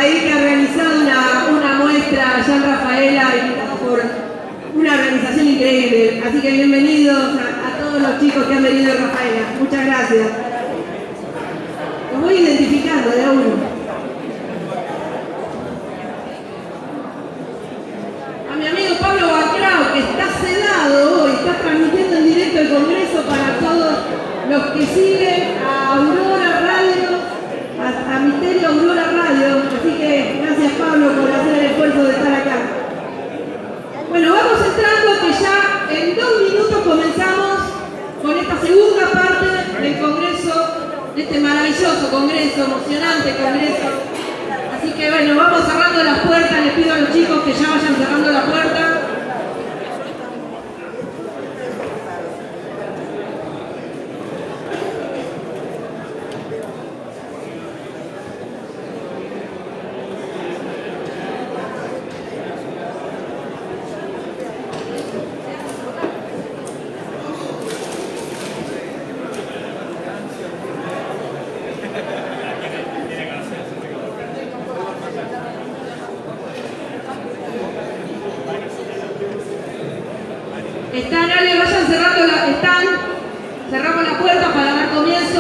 ahí que ha realizado una muestra allá en Rafaela, invitado por una organización increíble. Así que bienvenidos a todos los chicos que han venido de Rafaela. Muchas gracias. Los voy identificando de a uno. A mi amigo Pablo Bacrao, que está sedado hoy, está transmitiendo en directo el Congreso para todos los que siguen a Aurora Radio, a Misterio Aurora Radio. Así que gracias, Pablo, por hacer el esfuerzo de estar acá. Bueno, vamos entrando, que ya en 2 minutos comenzamos con esta segunda parte del Congreso, de este maravilloso Congreso, emocionante Congreso. Así que bueno, vamos cerrando las puertas. Les pido a los chicos que ya vayan cerrando la puerta. Cerramos la puerta para dar comienzo.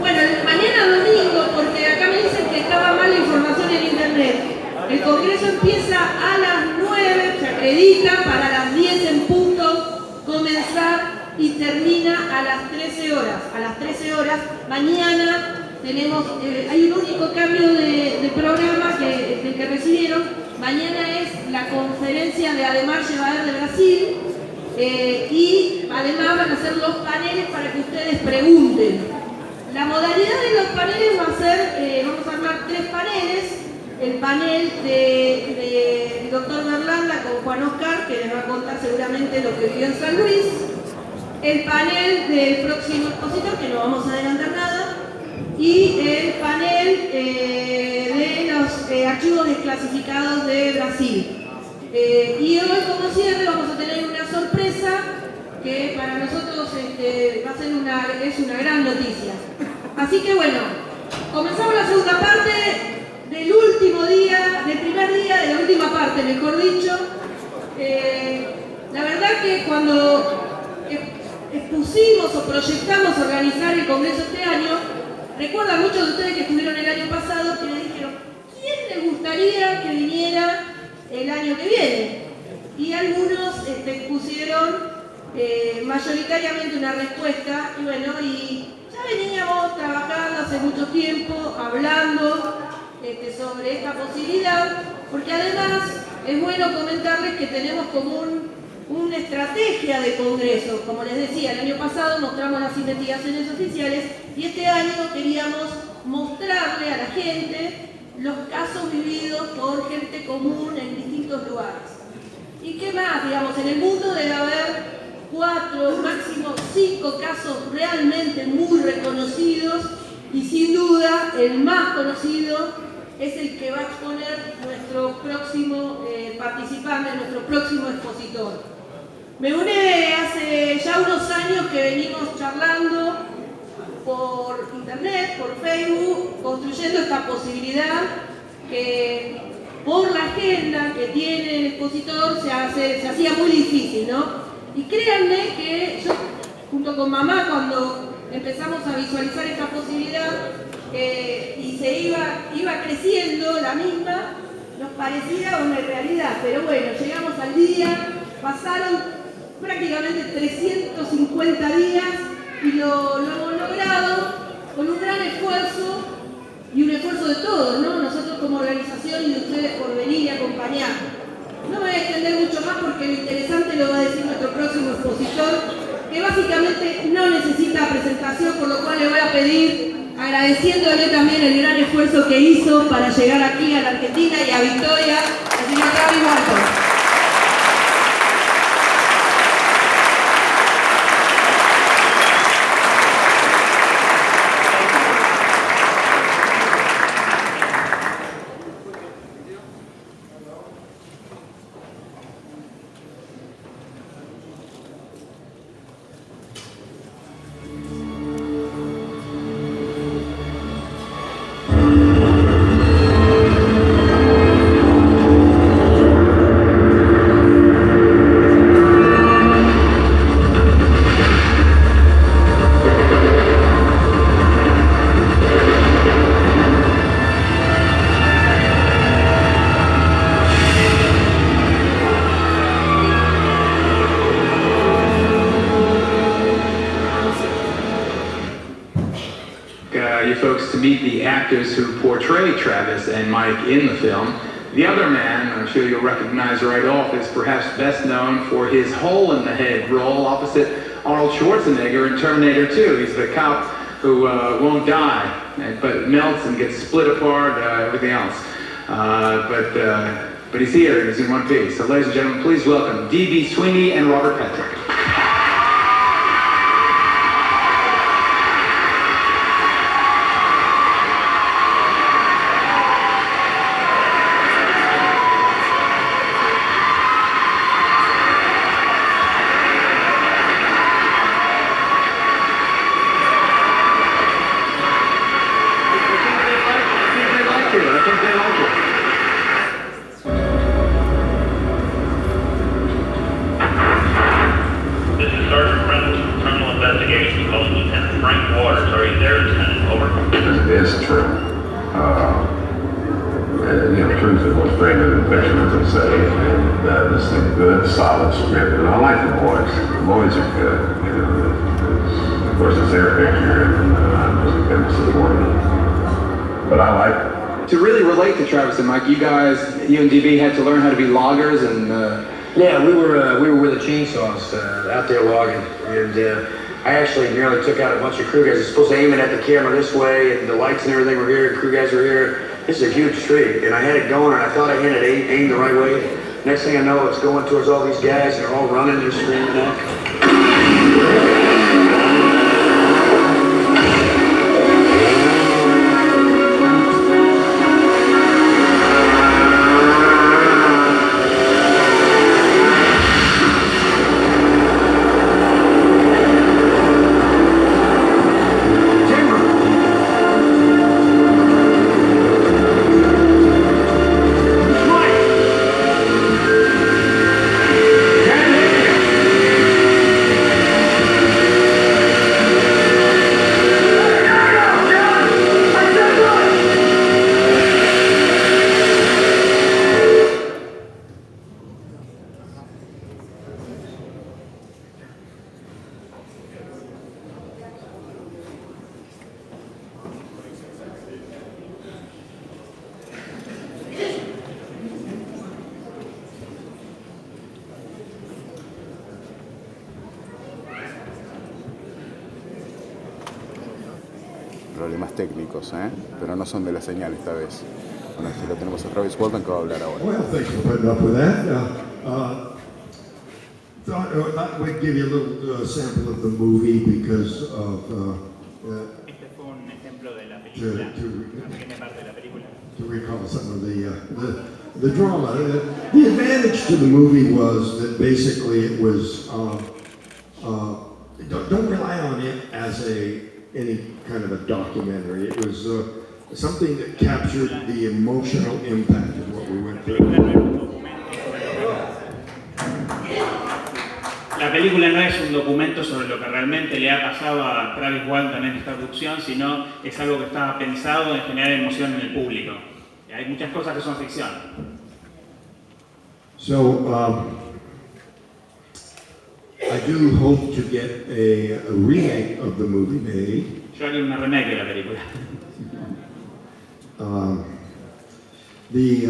Bueno, mañana domingo, porque acá me dicen que estaba mal la información en internet. El Congreso empieza a las 9, se acredita para las 10 en punto comenzar y termina a las 13 horas. A las 13 horas, mañana tenemos, hay un único cambio de programa del que recibieron. Mañana es la conferencia de Ademar Llevader de Brasil y además van a ser los paneles para que ustedes pregunten. La modalidad de los paneles va a ser, vamos a armar 3 paneles. El panel del doctor Berlanda con Juan Oscar, que les va a contar seguramente lo que vivió en San Luis. El panel del próximo expositor, que no vamos a adelantar nada. Y el panel de los archivos desclasificados de Brasil. Y hoy, como cierre, vamos a tener una sorpresa que para nosotros va a ser es una gran noticia. Así que bueno, comenzamos la segunda parte del último día, del primer día de la última parte, mejor dicho. La verdad que cuando expusimos o proyectamos organizar el Congreso este año, recuerdan muchos de ustedes que estuvieron el año pasado que me dijeron, ¿quién le gustaría que viniera el año que viene? Y algunos pusieron mayoritariamente una respuesta, y bueno, y ya veníamos trabajando hace mucho tiempo, hablando sobre esta posibilidad, porque además es bueno comentarles que tenemos como una estrategia de congreso. Como les decía, el año pasado mostramos las investigaciones oficiales y este año queríamos mostrarle a la gente los casos vividos por gente común en distintos lugares. ¿Y qué más? Digamos, en el mundo debe haber 4, máximo 5 casos realmente muy reconocidos y sin duda el más conocido es el que va a exponer nuestro próximo participante, nuestro próximo expositor. Me une hace ya unos años que venimos charlando por internet, por Facebook, construyendo esta posibilidad que por la agenda que tiene el expositor se hacía muy difícil, ¿no? Y créanme que yo, junto con mamá, cuando empezamos a visualizar esta posibilidad, y se iba creciendo la misma, nos parecía una realidad, pero bueno, llegamos al día, pasaron prácticamente 350 días y lo hemos logrado con un gran esfuerzo y un esfuerzo de todos, ¿no? Nosotros como organización y de ustedes por venir y acompañar. No me voy a extender mucho más porque lo interesante lo va a decir nuestro próximo expositor, que básicamente no necesita presentación, por lo cual le voy a pedir, agradeciéndole también el gran esfuerzo que hizo para llegar aquí a la Argentina y a Victoria, al señor Walton. you folks to meet the actors who portray Travis and Mike in the film. The other man, I'm sure you'll recognize right off, is perhaps best known for his hole-in-the-head role opposite Arnold Schwarzenegger in Terminator 2. He's the cop who won't die, but melts and gets split apart, everything else. But he's here, and he's in one piece. So ladies and gentlemen, please welcome D.B. Sweeney and Robert Patrick. Good, solid script, and I like the boys. The boys are good. You know, of course, it's their picture, and I'm just going to support them. But I like it. To really relate to Travis and Mike, you and DB had to learn how to be loggers, and yeah, we were with the chainsaws out there logging, and I actually nearly took out a bunch of crew guys. I was supposed to aim it at the camera this way, and the lights and everything were here, and crew guys were here. This is a huge tree, and I had it going, and I thought I had it aimed the right way. Next thing I know, it's going towards all these guys, and they're all running, they're screaming at. Problemas técnicos, pero no son de la señal esta vez. Bueno, aquí lo tenemos a Travis Walton que va a hablar ahora. Well, thanks for putting up with that. Thought we'd give you a little sample of the movie because of Este fue un ejemplo de la película, una pequeña parte de la película. To recall some of the drama. The advantage to the movie was that basically it was don't rely on it as any kind of a documentary. It was something that captured the emotional impact of what we went through. La película no es un documento sobre lo que realmente le ha pasado a Travis Walton en esta producción, sino es algo que estaba pensado en generar emoción en el público. Hay muchas cosas que son ficción. So I do hope to get a remake of the movie made. Yo haría una remake de la película. The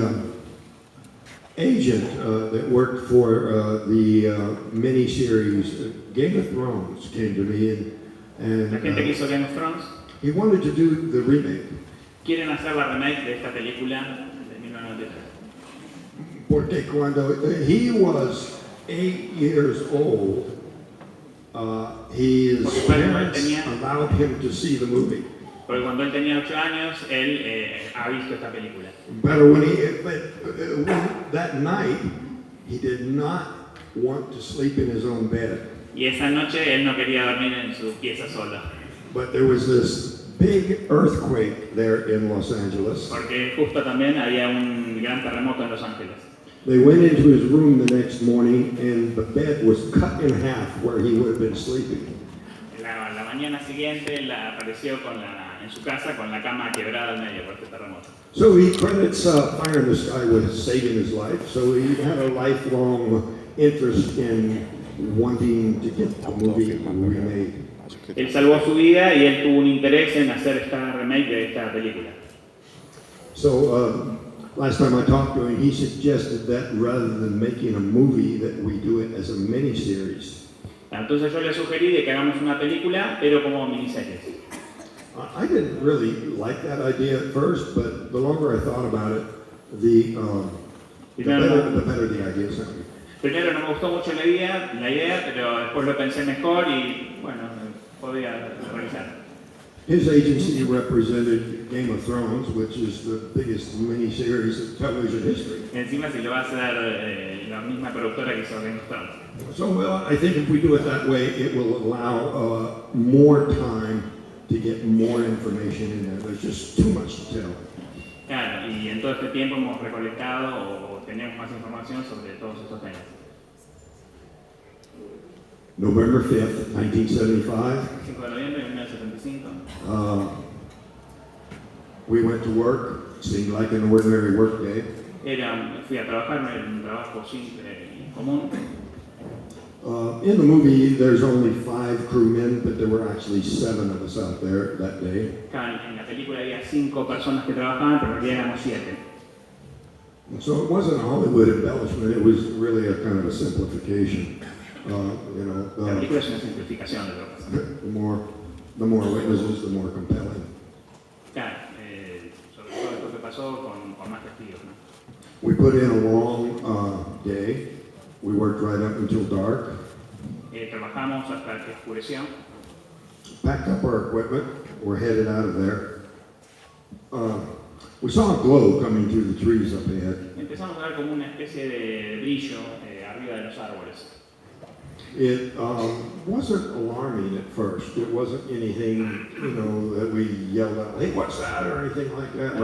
agent that worked for the miniseries Game of Thrones came to me and La gente que hizo Game of Thrones he wanted to do the remake. quieren hacer la remake de esta película de 1993. Porque cuando he was 8 years old, his parents allowed him to see the movie. Porque cuando él tenía 8 años, él ha visto esta película. But that night, he did not want to sleep in his own bed. Y esa noche él no quería dormir en su pieza solo. But there was this big earthquake there in Los Angeles. Porque justo también había un gran terremoto en Los Ángeles. They went into his room the next morning and the bed was cut in half where he would have been sleeping. La mañana siguiente él apareció en su casa con la cama quebrada al medio por este terremoto. So he credits Fire in the Sky with saving his life. So he had a lifelong interest in wanting to get the movie remade. Él salvó su vida y él tuvo un interés en hacer esta remake de esta película. So, last time I talked to him, he suggested that rather than making a movie, that we do it as a miniseries. Entonces yo le sugerí de que hagamos una película, pero como miniseries. I didn't really like that idea at first, but the longer I thought about it, the better the idea sounded. Primero no me gustó mucho la idea, pero después lo pensé mejor y bueno, podía realizar. His agency represented Game of Thrones, which is the biggest miniseries of television history. Encima si lo va a hacer la misma productora que hizo Game of Thrones. So, well, I think if we do it that way, it will allow more time to get more information in there. There's just too much to tell. Claro, y en todo este tiempo hemos recolectado o tenemos más información sobre todos estos temas. November 5th, 1975. 5 de noviembre de 1975. We went to work. Seemed like an ordinary work day. Fui a trabajar en un trabajo simple y común. In the movie, there's only 5 crewmen, but there were actually 7 of us out there that day. En la película había 5 personas que trabajaban, pero en realidad éramos 7. So it wasn't a Hollywood embellishment, it was really a kind of a simplification. La película es una simplificación de lo que pasa. The more witnesses, the more compelling. Claro, sobre todo esto que pasó con más testigos, ¿no? We put in a long day. We worked right up until dark. Trabajamos hasta que oscureció. Packed up our equipment. We're headed out of there. We saw a glow coming through the trees up ahead. Empezamos a ver como una especie de brillo arriba de los árboles. It wasn't alarming at first. It wasn't anything, that we yelled out, "Hey, what's that?" or anything like that.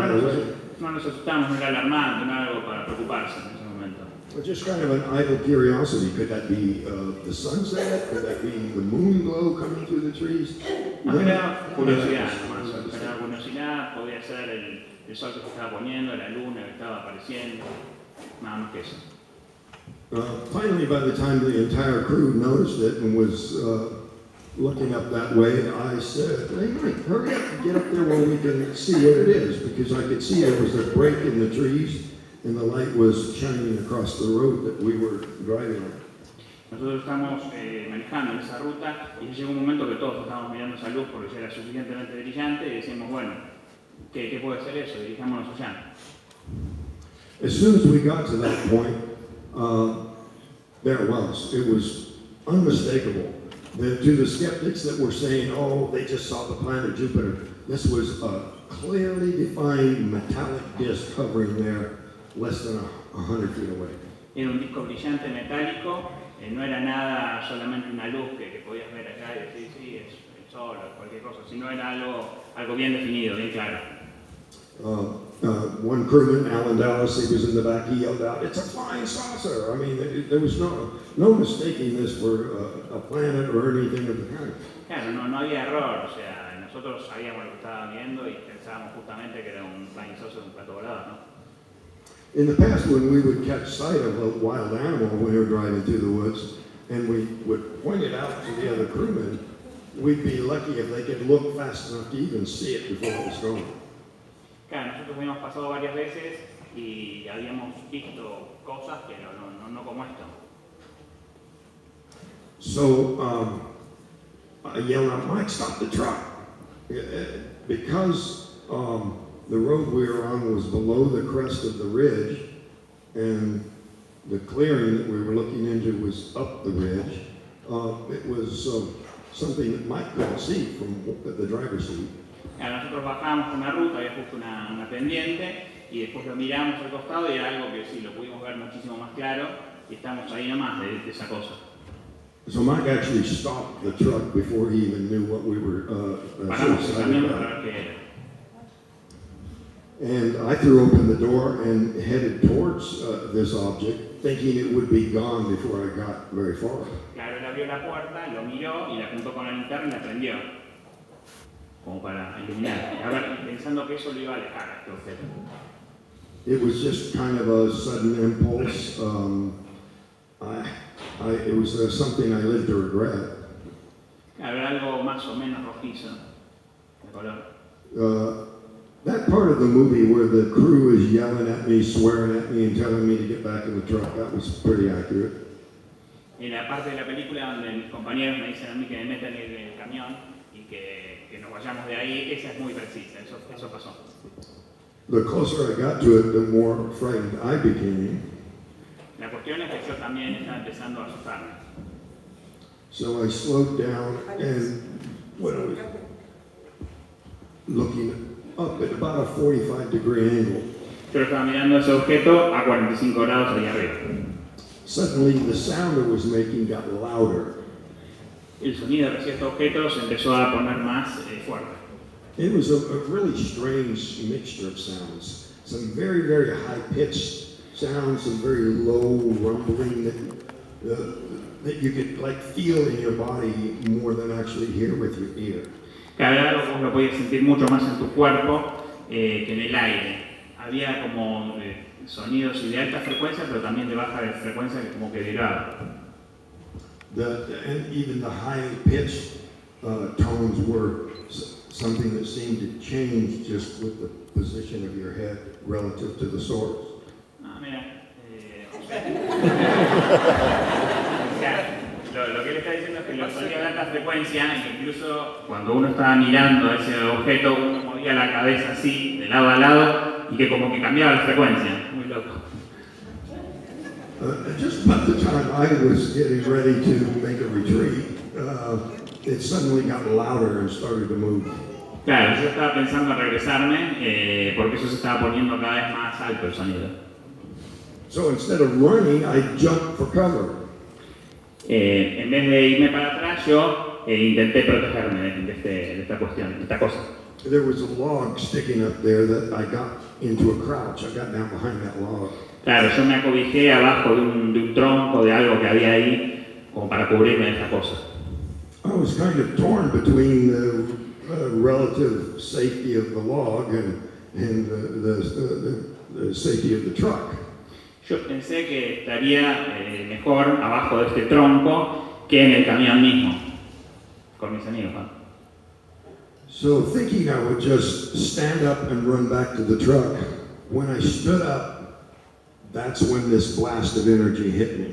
No nos asustamos, no era alarmante, no era algo para preocuparse en ese momento. It's just kind of an idle curiosity. Could that be the sunset? Could that be the moon glow coming through the trees? No, era curiosidad nomás, era curiosidad, podía ser el sol que se estaba poniendo, la luna que estaba apareciendo, nada más que eso. Finally, by the time the entire crew noticed it and was looking up that way, I said, "Hey, Mike, hurry up and get up there where we can see what it is," because I could see there was a break in the trees and the light was shining across the road that we were driving on. Nosotros estamos manejando en esa ruta y llegó un momento que todos estábamos mirando esa luz porque ya era suficientemente brillante y decíamos, bueno, ¿qué puede ser eso? Dirijámonos allá. As soon as we got to that point, there it was. It was unmistakable. To the skeptics that were saying, "Oh, they just saw the planet Jupiter," this was a clearly defined metallic disk hovering there less than 100 feet away. Era un disco brillante metálico, no era nada solamente una luz que podías ver acá y decir, sí, es el sol o cualquier cosa, sino era algo bien definido, bien claro. One crewman, Alan Dallas, he was in the back, he yelled out, "It's a flying saucer!" I mean, there was no mistaking this for a planet or anything of the kind. Claro, no había error, o sea, nosotros sabíamos lo que estábamos viendo y pensábamos justamente que era un flying saucer, un plato volador, ¿no? In the past, when we would catch sight of a wild animal when we were driving through the woods, and we would point it out to the other crewmen, we'd be lucky if they could look fast enough to even see it before it was gone. Claro, nosotros habíamos pasado varias veces y habíamos visto cosas, pero no como esto. So I yelled out, "Mike, stop the truck!" Because the road we were on was below the crest of the ridge, and the clearing that we were looking into was up the ridge. It was something that Mike couldn't see from the driver's seat. Nosotros bajábamos una ruta, había justo una pendiente, y después lo miramos al costado y era algo que sí, lo pudimos ver muchísimo más claro, y estamos ahí nomás de esa cosa. So Mike actually stopped the truck before he even knew what we were Paramos el camión para about. ver qué era. And I threw open the door and headed towards this object, thinking it would be gone before I got very far. Claro, él abrió la puerta, lo miró y la apuntó con la linterna y la prendió, como para iluminar. A ver, pensando que eso lo iba a alejar, este objeto. It was just kind of a sudden impulse. It was something I lived to regret. Claro, era algo más más o menos rojizo de color. That part of the movie where the crew is yelling at me, swearing at me, and telling me to get back in the truck, that was pretty accurate. En la parte de la película donde mis compañeros me dicen a mí que me metan en el camión y que nos vayamos de ahí, esa es muy precisa, eso pasó. The closer I got to it, the more frightened I became. La cuestión es que yo también estaba empezando a asustarme. So I slowed down and when I was looking up at about a 45-degree angle, Yo estaba mirando ese objeto a 45 grados ahí arriba. suddenly the sound it was making got louder. El sonido de cierto objeto se empezó a poner más fuerte. It was a really strange mixture of sounds. Some very, very high-pitched sounds, some very low rumbling that you could like feel in your body more than actually hear with your ear. Cada vez vos lo podías sentir mucho más en tu cuerpo que en el aire. Había como sonidos de alta frecuencia, pero también de baja frecuencia que como que vibraban. And even the high-pitched tones were something that seemed to change just with the position of your head relative to the source. Ah, mira. Lo que él está diciendo es que los sonidos de alta frecuencia, incluso cuando uno estaba mirando ese objeto, uno movía la cabeza así, de lado a lado, y que como que cambiaba la frecuencia. Muy loco. Just about the time I was getting ready to make a retreat, it suddenly got louder and started to move. Claro, yo estaba pensando en regresarme porque eso se estaba poniendo cada vez más alto el sonido. So instead of running, I jumped for cover. En vez de irme para atrás, yo intenté protegerme de esta cuestión, de esta cosa. There was a log sticking up there that I got into a crouch. I got down behind that log. Claro, yo me acobijé abajo de un tronco, de algo que había ahí, como para cubrirme de esta cosa. I was kind of torn between the relative safety of the log and the safety of the truck. Yo pensé que estaría mejor abajo de este tronco que en el camión mismo, con mis amigos, ¿no? So thinking I would just stand up and run back to the truck, when I stood up, that's when this blast of energy hit me.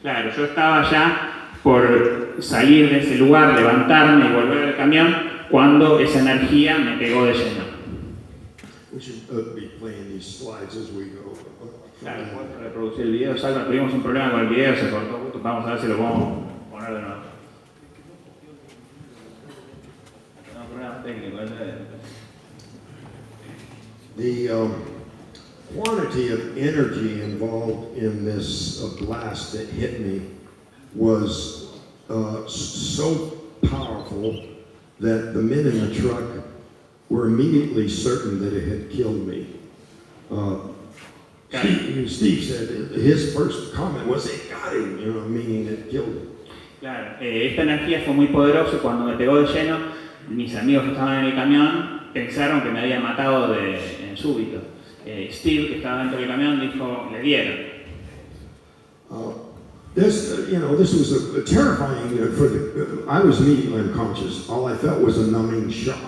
Claro, yo estaba ya por salir de ese lugar, levantarme y volver al camión, cuando esa energía me pegó de lleno. We should be playing these slides as we go. Claro, puedo reproducir el video, Salva, tuvimos un problema con el video, se cortó justo, vamos a ver si lo podemos poner de nuevo. Tenemos problemas técnicos. The quantity of energy involved in this blast that hit me was so powerful that the men in the truck were immediately certain that it had killed me. Steve said his first comment was, "It got him," meaning it killed him. Claro, esta energía fue muy poderosa y cuando me pegó de lleno, mis amigos que estaban en el camión pensaron que me había matado en súbito. Steve, que estaba dentro del camión, dijo, le dieron. This was a terrifying. I was immediately unconscious. All I felt was a numbing shock.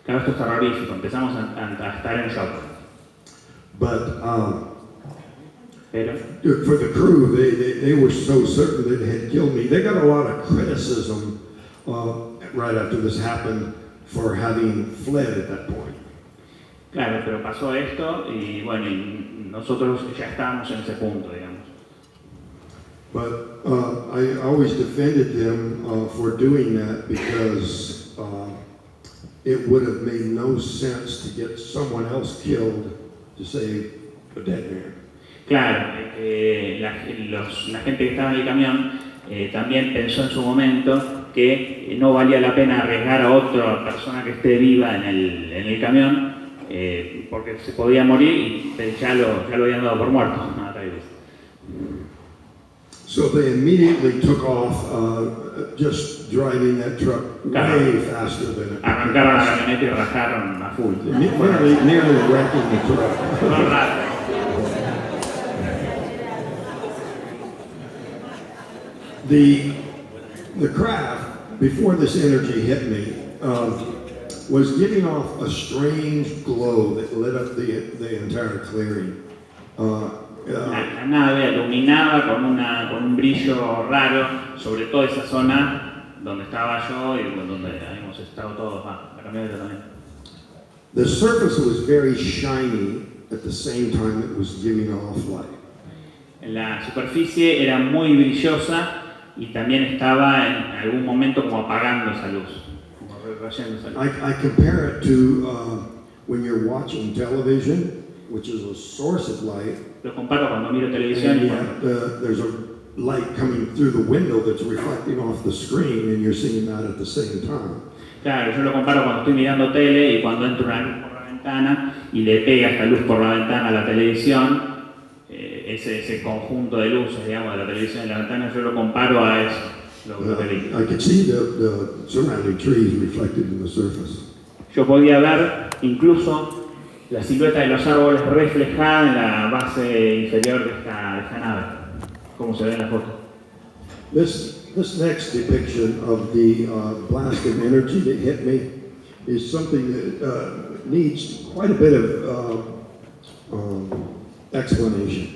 Claro, esto es terrorífico, empezamos a estar en shock. But Pero for the crew, they were so certain that it had killed me. They got a lot of criticism right after this happened for having fled at that point. claro, pero pasó esto y bueno, y nosotros ya estábamos en ese punto, digamos. But I always defended them for doing that because it would have made no sense to get someone else killed to save a dead man. Claro, la gente que estaba en el camión también pensó en su momento que no valía la pena arriesgar a otra persona que esté viva en el camión porque se podía morir y ya lo habían dado por muerto. So they immediately took off, just driving that truck way faster than it. Arrancaron la camioneta y rajaron a full. Nearly wrecking the truck. No, rápido. The craft before this energy hit me, was giving off a strange glow that lit up the entire clearing. La nave iluminaba con un brillo raro sobre toda esa zona donde estaba yo y donde habíamos estado todos, la camioneta también. The surface was very shiny at the same time it was giving off light. La superficie era muy brillosa y también estaba en algún momento como apagando esa luz, como retrayendo esa luz. I compare it to when you're watching television, which is a source of light. Lo comparo cuando miro televisión y cuando There's a light coming through the window that's reflecting off the screen, and you're seeing that at the same time. Claro, yo lo comparo cuando estoy mirando tele y cuando entra una luz por la ventana y le pega esta luz por la ventana a la televisión, ese conjunto de luces, digamos, de la televisión y la ventana, yo lo comparo a eso, lo que vi. I could see the surrounding trees reflected in the surface. Yo podía ver incluso la silueta de los árboles reflejada en la base inferior de esta nave, como se ve en la foto. This next depiction of the blast of energy that hit me is something that needs quite a bit of explanation.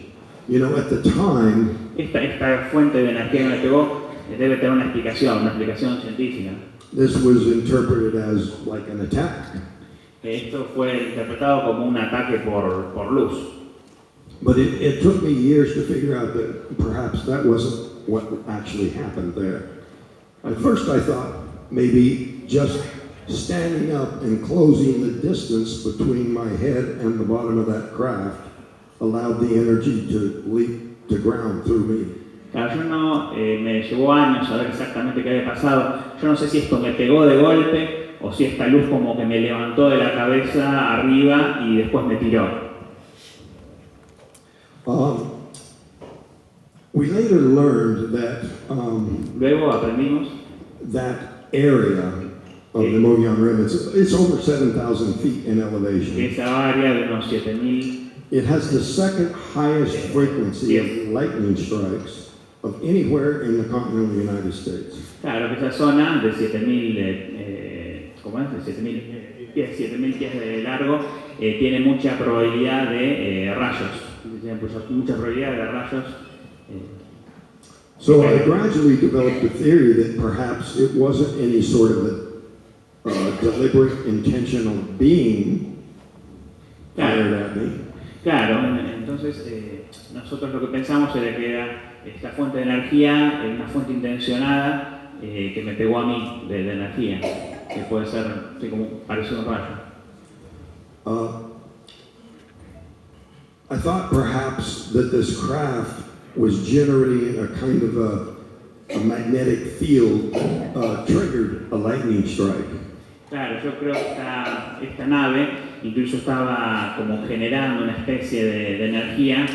You know, at the time, Esta fuente de energía que me pegó debe tener una explicación científica. this was interpreted as like an attack. Esto fue interpretado como un ataque por luz. But it took me years to figure out that perhaps that wasn't what actually happened there. At first I thought maybe just standing up and closing the distance between my head and the bottom of that craft allowed the energy to leap to ground through me. Claro, yo no, me llevó años saber exactamente qué había pasado. Yo no sé si esto me pegó de golpe o si esta luz como que me levantó de la cabeza arriba y después me tiró. We later learned that Luego aprendimos that area of the Mogollon Rim, it's over 7,000 feet in que elevation. esa área de unos 7.000 It has the second highest frequency of lightning strikes of anywhere in the continental United States. claro, que esa zona de 7.000 ¿cómo es? De 7.000 pies de largo tiene mucha probabilidad de rayos. Tiene mucha probabilidad de rayos. So I gradually developed a theory that perhaps it wasn't any sort of a deliberate, intentional being fired at me. Claro, entonces nosotros lo que pensamos era que era esta fuente de energía, una fuente intencionada que me pegó a mí de energía, que puede ser sí, como parecido a un rayo. I thought perhaps that this craft was generating a kind of a magnetic field triggered a lightning strike. Claro, yo creo que esta nave incluso estaba como generando una especie de energía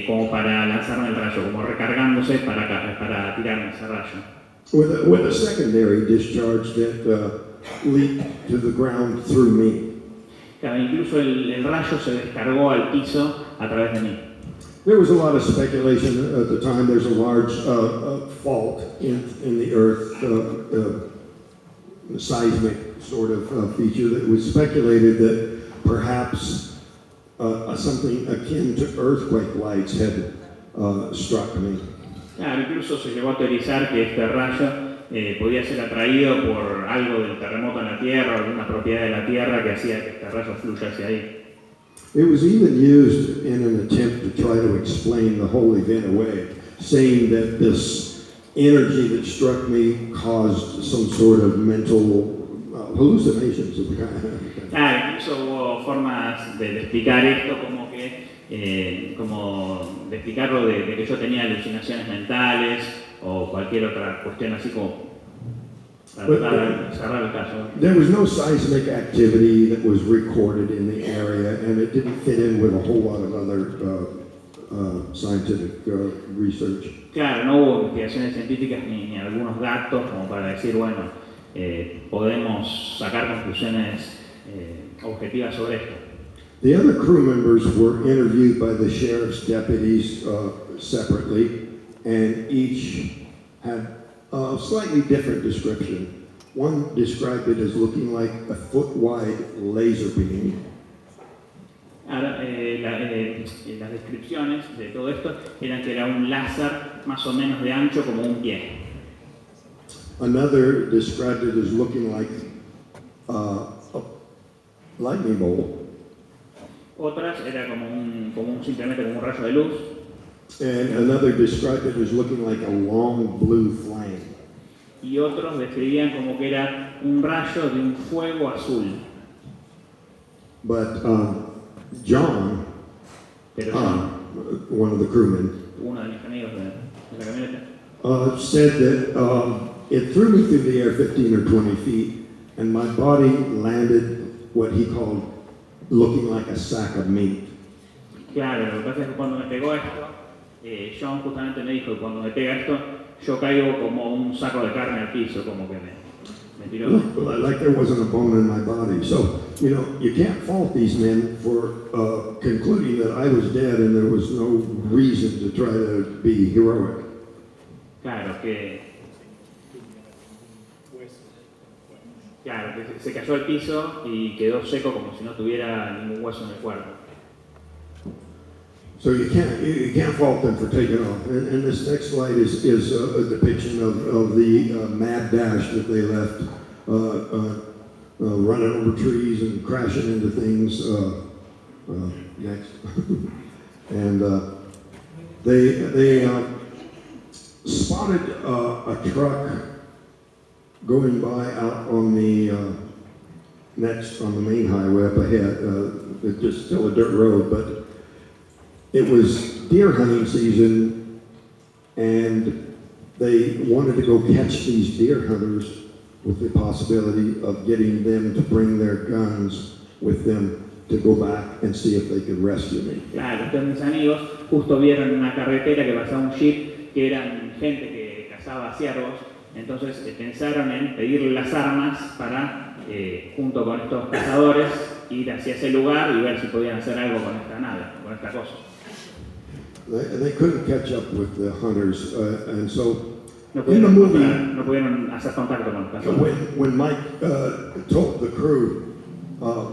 como para lanzarme el rayo, como recargándose para tirarme ese rayo. With a secondary discharge that leaped to the ground through me. Claro, incluso el rayo se descargó al piso a través de mí. There was a lot of speculation at the time. There's a large fault in the earth, seismic sort of feature that was speculated that perhaps something akin to earthquake lights had struck me. Claro, incluso se llegó a teorizar que este rayo podía ser atraído por algo del terremoto en la Tierra, alguna propiedad de la Tierra que hacía que este rayo fluya hacia ahí. It was even used in an attempt to try to explain the whole event away, saying that this energy that struck me caused some sort of mental hallucinations of the kind. Claro, incluso hubo formas de explicar esto como de explicarlo de que yo tenía alucinaciones mentales o cualquier otra cuestión así como para cerrar el caso. There was no seismic activity that was recorded in the area, and it didn't fit in with a whole lot of other scientific research. Claro, no hubo investigaciones científicas ni algunos datos como para decir, bueno, podemos sacar conclusiones objetivas sobre esto. The other crew members were interviewed by the sheriff's deputies separately, and each had Slightly different description. One described it as looking like a foot-wide laser beam. Ahora, las descripciones de todo esto eran que era un láser más o menos de ancho como un pie. Another described it as looking like a lightning bolt. Otras era simplemente como un rayo de luz. And another described it as looking like a long blue flame. Y otros describían como que era un rayo de un fuego azul. But John, Pero John, one of the crewmen, uno de mis amigos de la camioneta, said that it threw me through the air 15 or 20 feet, and my body landed what he called looking like a sack of meat. Claro, lo que pasa es que cuando me pegó esto, John justamente me dijo que cuando me pega esto, yo caigo como un saco de carne al piso, como que me tiró. Like there wasn't a bone in my body. So, you can't fault these men for concluding that I was dead and there was no reason to try to be heroic. Claro, que se cayó al piso y quedó seco como si no tuviera ningún hueso en el cuerpo. So you can't fault them for taking off. And this next slide is a depiction of the mad dash that they left, running over trees and crashing into things. Next, and they spotted a truck going by out on the on the main highway up ahead. It's just still a dirt road, but it was deer hunting season, and they wanted to go catch these deer hunters with the possibility of getting them to bring their guns with them to go back and see if they could rescue me. Claro, entonces mis amigos justo vieron en una carretera que pasaba un jeep que eran gente que cazaba ciervos, entonces pensaron en pedirle las armas para, junto con estos cazadores, ir hacia ese lugar y ver si podían hacer algo con esta nave, con esta cosa. They couldn't catch up with the hunters, and so No in the movie, no pudieron hacer contacto con los cazadores. when Mike told the crew,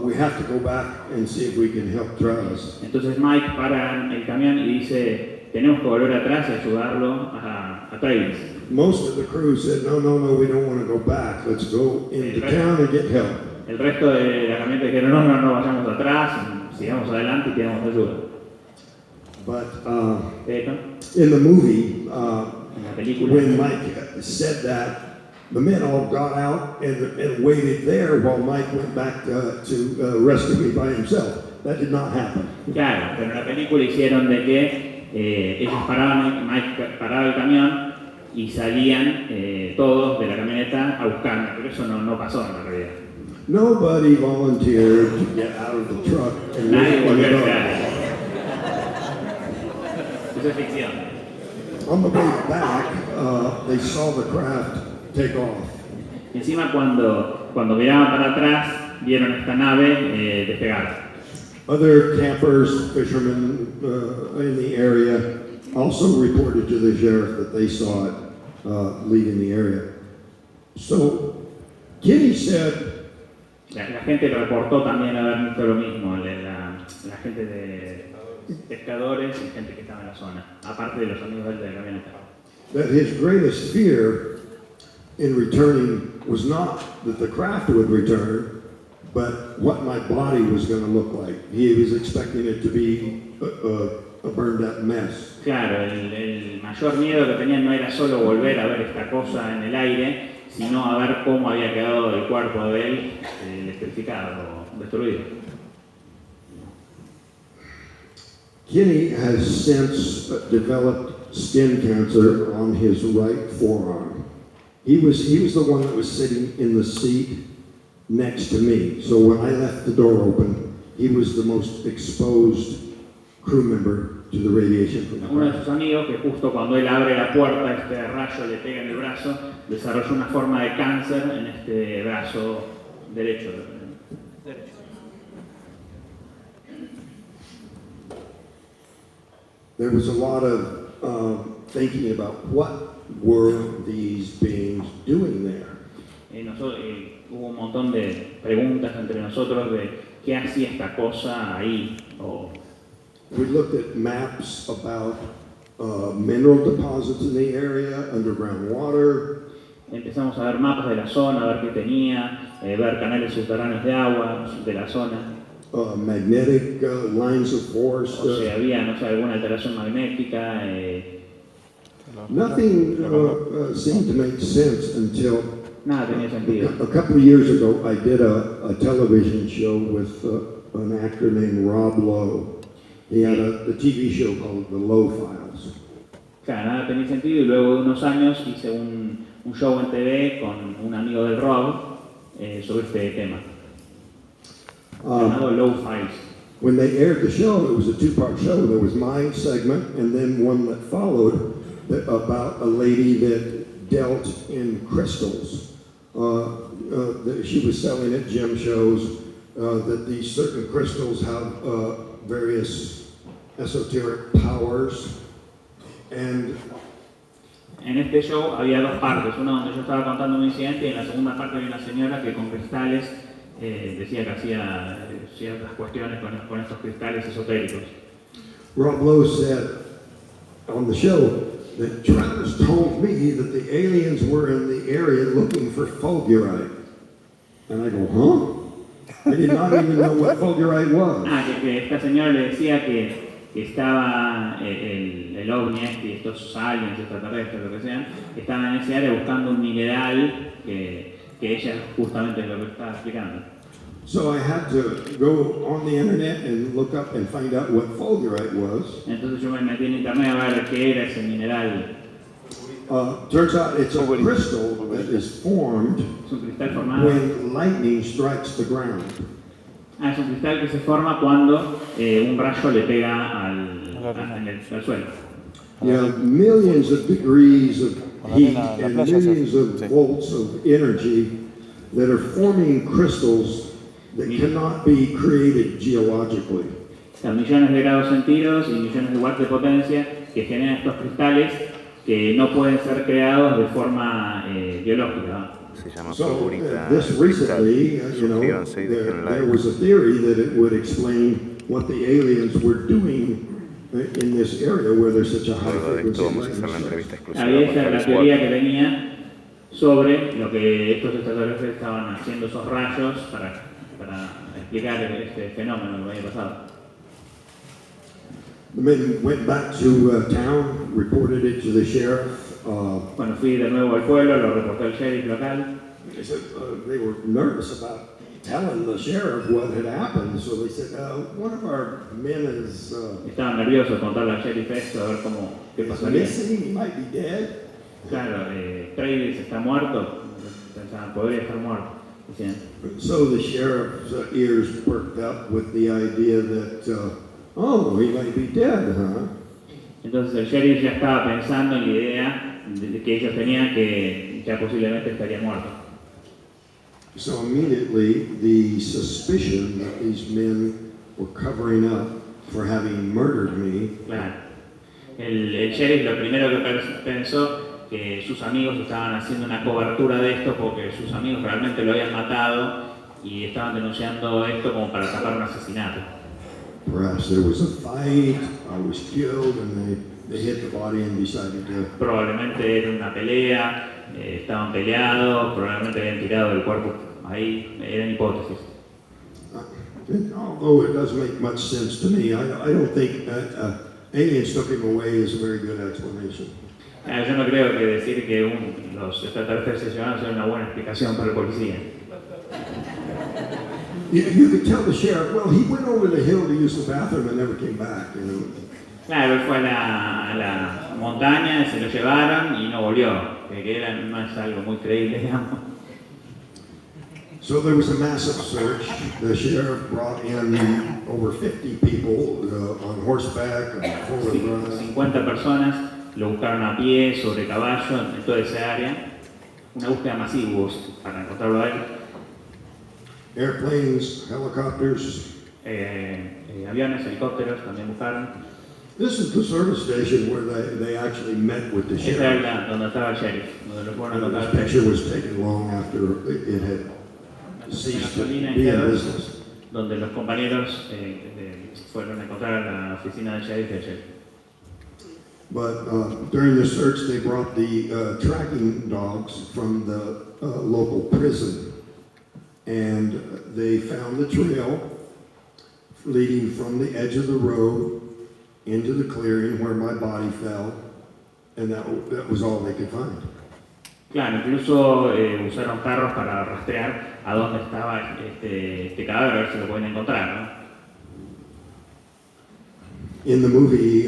we have to go back and see if we can help Travis. Entonces Mike para el camión y dice, tenemos que volver atrás y ayudarlo a Travis. Most of the crew said, no, we don't want to go back. Let's go into town and get help. El resto de la camioneta dijeron, no vayamos atrás, sigamos adelante y pidamos ayuda. But Pero in the movie, en la película, when Mike said that, the men all got out and waited there while Mike went back to rescue me by himself. That did not happen. claro, pero en la película hicieron de que ellos paraban, Mike paraba el camión y salían todos de la camioneta a buscarme, pero eso no pasó en la realidad. Nobody volunteered to get out of the truck and Nadie volvió a go. esperar. Eso es ficción. On the way back, they saw the craft take off. Encima cuando miraban para atrás, vieron esta nave despegar. Other campers, fishermen in the area also reported to the sheriff that they saw it leaving the area. So Kenny said, La gente reportó también haber visto lo mismo, la gente de pescadores y gente que estaba en la zona, aparte de los amigos de la camioneta. that his greatest fear in returning was not that the craft would return, but what my body was going to look like. He was expecting it to be a burned up mess. Claro, el mayor miedo que tenían no era solo volver a ver esta cosa en el aire, sino a ver cómo había quedado el cuerpo de él electrificado, destruido. Kenny has since developed skin cancer on his right forearm. He was the one that was sitting in the seat next to me. So when I left the door open, he was the most exposed crew member to the radiation from the Uno de craft. sus amigos, que justo cuando él abre la puerta, este rayo le pega en el brazo, desarrolló una forma de cáncer en este brazo derecho. There was a lot of thinking about what were these beings doing there? Hubo un montón de preguntas entre nosotros de qué hacía esta cosa ahí. We looked at maps about mineral deposits in the area, underground water. Empezamos a ver mapas de la zona, a ver qué tenía, ver canales subterráneos de agua de la zona. Magnetic lines of force. O sea, había, no sé, alguna alteración magnética. Nothing seemed to make sense until Nada tenía sentido. a couple of years ago I did a television show with an actor named Rob Lowe. He had a TV show called The Lowe Files. Claro, nada tenía sentido y luego de unos años hice un show en TV con un amigo del Rob sobre este tema. Llamado Lowe Files. When they aired the show, it was a two-part show. There was my segment and then one that followed about a lady that dealt in crystals. She was selling at gem shows that these certain crystals have various esoteric powers. And en este show había dos partes, una donde yo estaba contando un incidente y en la segunda parte había una señora que con cristales decía que hacía ciertas cuestiones con estos cristales esotéricos. Rob Lowe said on the show that Travis told me that the aliens were in the area looking for fulgurite. And I go, huh? I did not even know what fulgurite was. Que esta señora le decía que estaba el ovni y estos aliens, extraterrestres, lo que sean, estaban en ese área buscando un mineral que ella justamente es lo que estaba explicando. So I had to go on the internet and look up and find out what fulgurite was. Entonces yo me metí en internet a ver qué era ese mineral. Turns out it's a crystal that is formed when lightning strikes the ground. Es un cristal que se forma cuando un rayo le pega al suelo. You have millions of degrees of heat and millions of volts of energy that are forming crystals that cannot be created geologically. Millones de grados centígrados y millones de watts de potencia que generan estos cristales que no pueden ser creados de forma biológica. So this recently, there was a theory that it would explain what the aliens were doing in this area where there's such a high frequency. Había esa la teoría que tenía sobre lo que estos extraterrestres estaban haciendo esos rayos para explicar este fenómeno del año pasado. The men went back to town, reported it to the sheriff. Bueno, fui de nuevo al pueblo, lo reporté al sheriff local. They said they were nervous about telling the sheriff what had happened, so they said, one of our men is estaban nerviosos contarle al sheriff esto, a ver qué pasaría. missing, he might be dead. Claro, Travis está muerto, pensaban, podría estar muerto. Decían. So the sheriff's ears perked up with the idea that, he might be dead, huh? Entonces el sheriff ya estaba pensando en la idea de que ellos tenían que ya posiblemente estaría muerto. So immediately the suspicion that these men were covering up for having murdered me. Claro. El sheriff lo primero que pensó que sus amigos estaban haciendo una cobertura de esto porque sus amigos realmente lo habían matado y estaban denunciando esto como para tapar un asesinato. Perhaps there was a fight, I was killed, and they hit the body and decided to. Probablemente era una pelea, estaban peleados, probablemente habían tirado del cuerpo ahí, eran hipótesis. Although it doesn't make much sense to me, I don't think aliens took him away is a very good explanation. Yo no creo que decir que los extraterrestres se llevaron sea una buena explicación para el policía. You could tell the sheriff, well, he went over the hill to use the bathroom and never came back. Claro, él fue a la montaña, se lo llevaron y no volvió, que no es algo muy creíble, digamos. So there was a massive search. The sheriff brought in over 50 people on horseback and 50 personas lo buscaron a pie, sobre caballo, en toda esa área. Una búsqueda masiva para encontrarlo a él. Airplanes, helicopters. Aviones, helicópteros también buscaron. This is the service station where they actually met with the Esta sheriff. era donde estaba el sheriff, donde lo fueron a And contar. this picture was taken long after it had ceased to Gasolina be en in Heather, business. donde los compañeros fueron a encontrar a la oficina del sheriff y el sheriff. But during the search, they brought the tracking dogs from the local prison. And they found the trail leading from the edge of the road into the clearing where my body fell. And that was all they could find. Claro, incluso usaron carros para rastrear a dónde estaba este cadáver, a ver si lo pueden encontrar, ¿no? In the movie,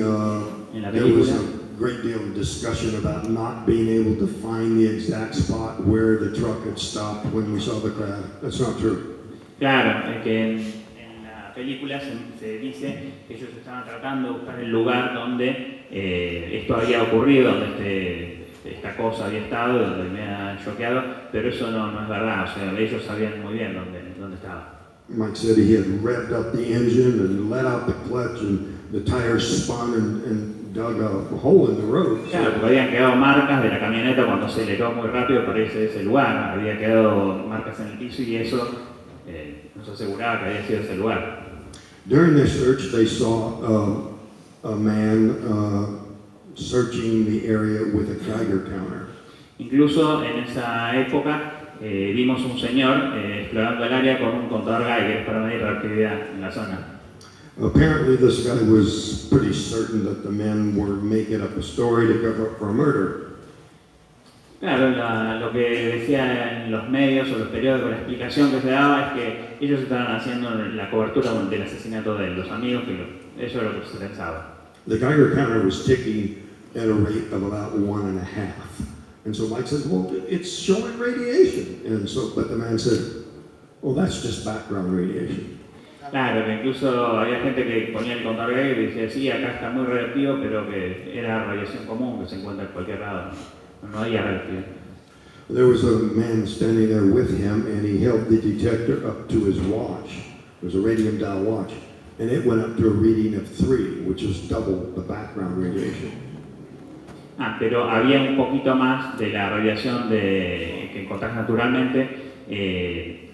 En la there was película. a great deal of discussion about not being able to find the exact spot where the truck had stopped when we saw the crash. That's not true. Claro, es que en la película se dice que ellos estaban tratando de buscar el lugar donde esto había ocurrido, donde esta cosa había estado, donde me ha choqueado, pero eso no es verdad, o sea, ellos sabían muy bien dónde estaba. Mike said he had revved up the engine and let out the clutch, and the tires spun and dug a hole in the road. Claro, porque habían quedado marcas de la camioneta cuando se aceleró muy rápido para irse de ese lugar, había quedado marcas en el piso y eso nos aseguraba que había sido ese lugar. During their search, they saw a man searching the area with a Geiger counter. Incluso en esa época vimos un señor explorando el área con un contador Geiger para medir la actividad en la zona. Apparently, this guy was pretty certain that the men were making up a story to cover up for a murder. Claro, lo que decía en los medios o los periódicos, la explicación que se daba es que ellos estaban haciendo la cobertura del asesinato de los amigos, que eso es lo que se pensaba. The Geiger counter was ticking at a rate of about 1.5. And so Mike said, well, it's showing radiation. And so, but the man said, well, that's just background radiation. Claro, que incluso había gente que ponía el contador Geiger y decía, sí, acá está muy radioactivo, pero que era radiación común que se encuentra en cualquier lado. No había radioactividad. There was a man standing there with him, and he held the detector up to his watch. It was a radium dial watch, and it went up to a reading of 3, which was double the background radiation. Pero había un poquito más de la radiación que encontrás naturalmente en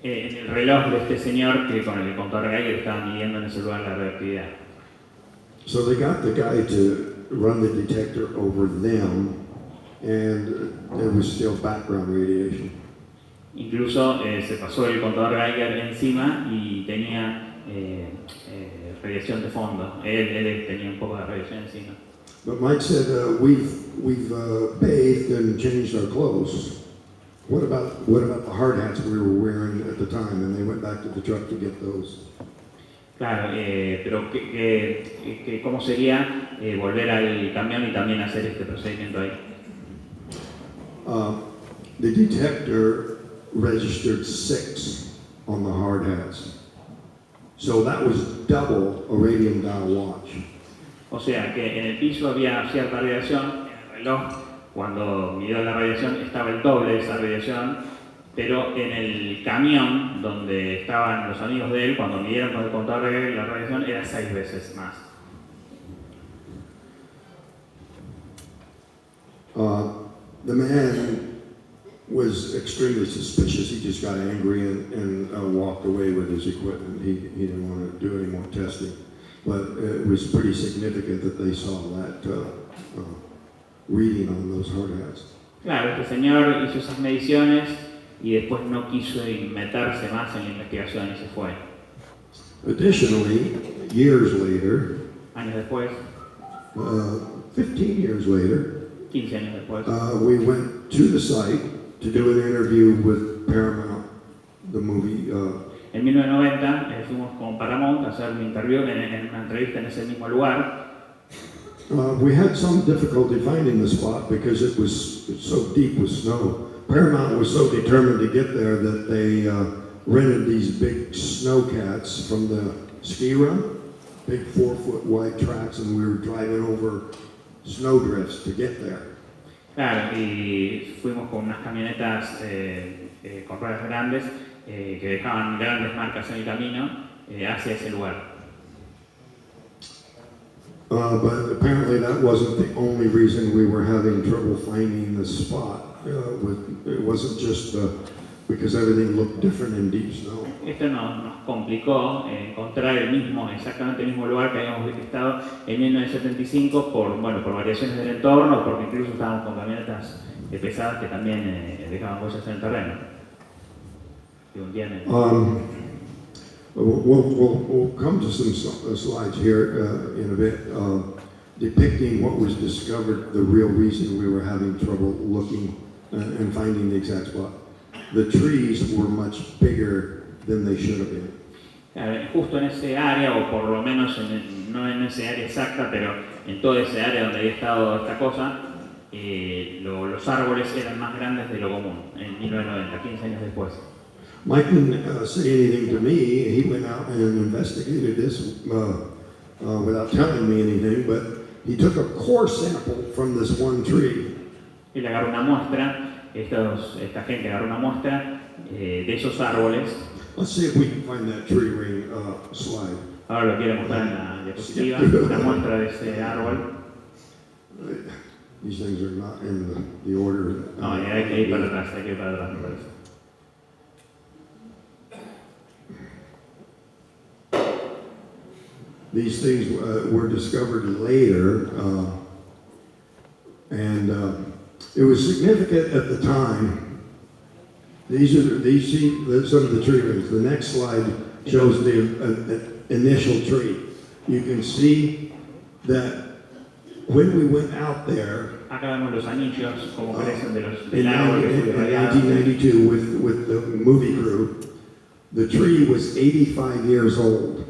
el reloj de este señor que con el contador Geiger estaba midiendo en ese lugar la radioactividad. So they got the guy to run the detector over them, and there was still background radiation. Incluso se pasó el contador Geiger encima y tenía radiación de fondo. Él tenía un poco de radiación encima. But Mike said, we've bathed and changed our clothes. What about the hard hats we were wearing at the time? And they went back to the truck to get those. Claro, pero ¿cómo sería volver al camión y también hacer este procedimiento ahí? The detector registered 6 on the hard hats. So that was double a radium dial watch. O sea que en el piso había cierta radiación, en el reloj cuando midió la radiación estaba el doble de esa radiación, pero en el camión donde estaban los amigos de él, cuando midieron con el contador de la radiación era 6 veces más. The man was extremely suspicious. He just got angry and walked away with his equipment. He didn't want to do any more testing. But it was pretty significant that they saw that reading on those hard hats. Claro, este señor hizo esas mediciones y después no quiso meterse más en la investigación y se fue. Additionally, years later, Años después, 15 years later, 15 años después, we went to the site to do an interview with Paramount, the movie. en 1990 fuimos con Paramount a hacer un interview en una entrevista en ese mismo lugar. We had some difficulty finding the spot because it was so deep with snow. Paramount was so determined to get there that they rented these big snowcats from the ski run, big 4-foot wide tracks, and we were driving over snowdrifts to get there. Claro, y fuimos con unas camionetas con ruedas grandes que dejaban grandes marcas en el camino hacia ese lugar. But apparently that wasn't the only reason we were having trouble finding the spot. It wasn't just because everything looked different in deep snow. Esto nos complicó encontrar exactamente el mismo lugar que habíamos estado en 1975 por variaciones del entorno, porque incluso estábamos con camionetas pesadas que también dejaban cosas en el terreno. Que hundían el... We'll come to some slides here in a bit, depicting what was discovered, the real reason we were having trouble looking and finding the exact spot. The trees were much bigger than they should have been. Justo en ese área, o por lo menos no en ese área exacta, pero en toda esa área donde había estado esta cosa, los árboles eran más grandes de lo común, en 1990, 15 años después. Mike didn't say anything to me. He went out and investigated this without telling me anything, but he took a core sample from this one tree. Él agarró una muestra, esta gente agarró una muestra de esos árboles. Let's see if we can find that tree ring slide. Ahora lo quiero mostrar en la diapositiva, una muestra de ese árbol. These things are not in the order. No, hay que ir para atrás, me parece. These things were discovered later, and it was significant at the time. These some of the tree rings. The next slide shows the initial tree. You can see that when we went out there Acá vemos los anillos, como crecen in del árbol que fue irradiado. 1992 with the movie crew, the tree was 85 years old.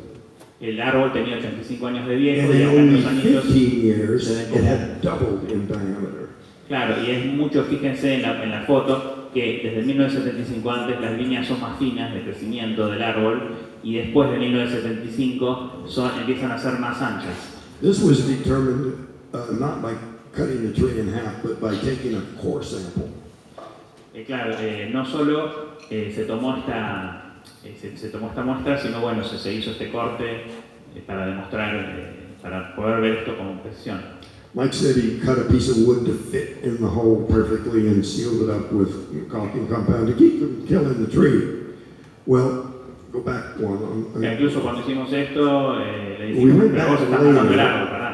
El árbol tenía 85 años de viejo And y in acá en only los anillos 15 years, se ven it como... had doubled in diameter. Claro, y es mucho, fíjense en la foto, que desde 1975 antes las líneas son más finas de crecimiento del árbol y después de 1975 empiezan a ser más anchas. This was determined not by cutting the tree in half, but by taking a core sample. Claro, no solo se tomó esta muestra, sino bueno, se hizo este corte para demostrar, para poder ver esto con precisión. Mike said he cut a piece of wood to fit in the hole perfectly and sealed it up with caulking compound to keep from killing the tree. Well, go back one. Incluso cuando hicimos esto, le dijimos, pero vos estás matando el árbol, pará.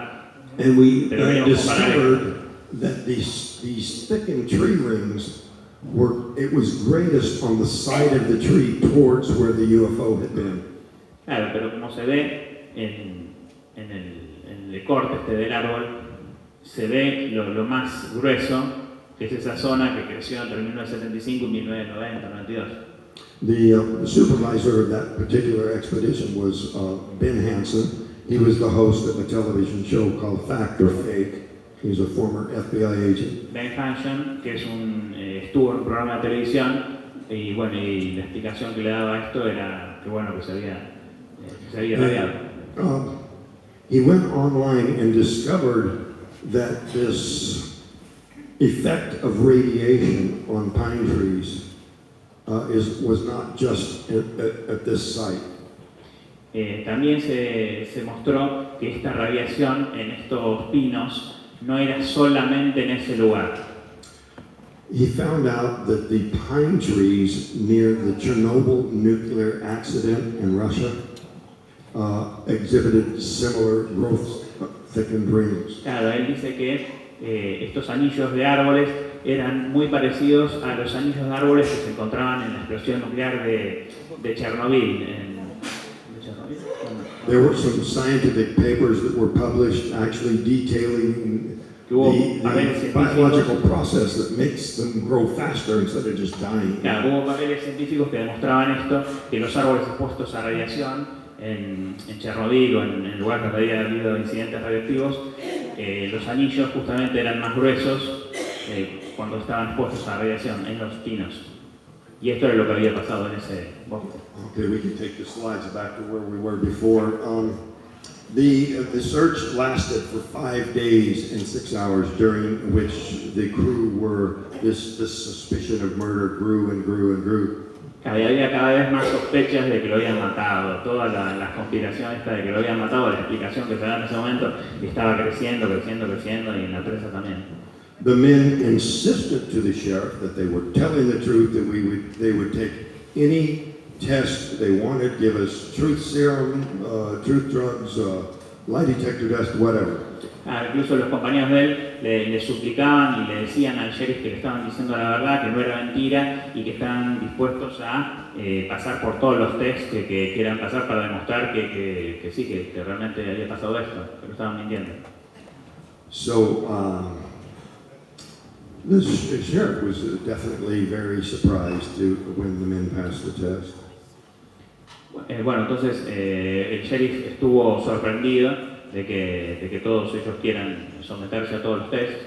And we discovered that these thickened tree rings it was greatest on the side of the tree towards where the UFO had been. Claro, pero como se ve en el corte del árbol, se ve lo más grueso, que es esa zona que creció entre 1975 y 1990, 92. The supervisor of that particular expedition was Ben Hansen. He was the host of a television show called Fact or Fake. He's a former FBI agent. Ben Hansen, que estuvo en un programa de televisión, y bueno, y la explicación que le daba a esto era que bueno, que se había radiado. He went online and discovered that this effect of radiation on pine trees was not just at this site. También se mostró que esta radiación en estos pinos no era solamente en ese lugar. He found out that the pine trees near the Chernobyl nuclear accident in Russia exhibited similar growth thickened rings. Claro, él dice que estos anillos de árboles eran muy parecidos a los anillos de árboles que se encontraban en la explosión nuclear de Chernobyl. There were some scientific papers that were published actually detailing the biological process that makes them grow faster instead of just dying. Claro, hubo papeles científicos que demostraban esto, que los árboles expuestos a radiación en Chernobyl o en lugares donde había habido incidentes radioactivos, los anillos justamente eran más gruesos cuando estaban expuestos a radiación en los pinos. Y esto era lo que había pasado en ese bosque. Okay, we can take the slides back to where we were before. The search lasted for 5 days and 6 hours, during which the crew this suspicion of murder grew and grew and grew. Había cada vez más sospechas de que lo habían matado. Toda la conspiración esta de que lo habían matado, la explicación que se da en ese momento, estaba creciendo, y en la prensa también. The men insisted to the sheriff that they were telling the truth, that they would take any test they wanted, give us truth serum, truth drugs, lie detector test, whatever. Incluso los compañeros de él le suplicaban y le decían al sheriff que le estaban diciendo la verdad, que no era mentira y que estaban dispuestos a pasar por todos los tests que quieran pasar para demostrar que sí, que realmente había pasado esto, que lo estaban mintiendo. So, the sheriff was definitely very surprised when the men passed the test. Bueno, entonces el sheriff estuvo sorprendido de que todos ellos quieran someterse a todos los tests.